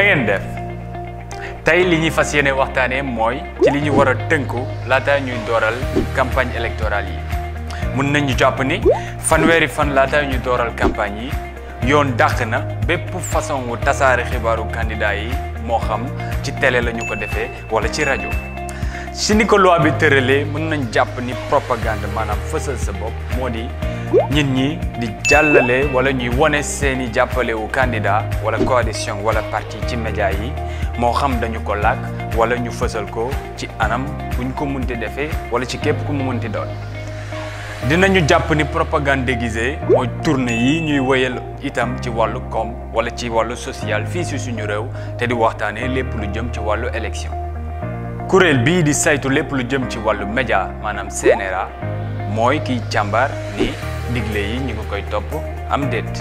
na ngeen def tey li ñuy fas yéene waxtaanee mooy ci li ñu war a tënku laata ñuy dooral campagne électorale yi mun nañu jàpp ni fanweeri fan laata ñuy dooral campagne yi yoon dàq na bépp façon wu tasaare xibaaru candidat yi moo xam ci télé la ñu ko defee wala ci rajo si ni ko loi bi tëralee mën nañ jàpp ni propagande maanaam fësal sa bopp moo di nit ñi di jàllale wala ñuy wone seeni jàppale wu candidat wala coalition wala parti ci média yi moo xam dañu ko làkk wala ñu fësal ko ci anam buñ ko munti defee wala ci képp ku mu munti doon dinañu jàpp ni propagande déguisée mooy tournée yi ñuy wéyal itam ci wàllu koom wala ci wàllu social fii si suñu réew te di waxtaanee lépp lu jëm ci wàllu élection kuréel bii di saytu lépp lu jëm ci wàllu média maanaam CNRA mooy kiy càmbar ni digle yi ñu ngi koy topp am déet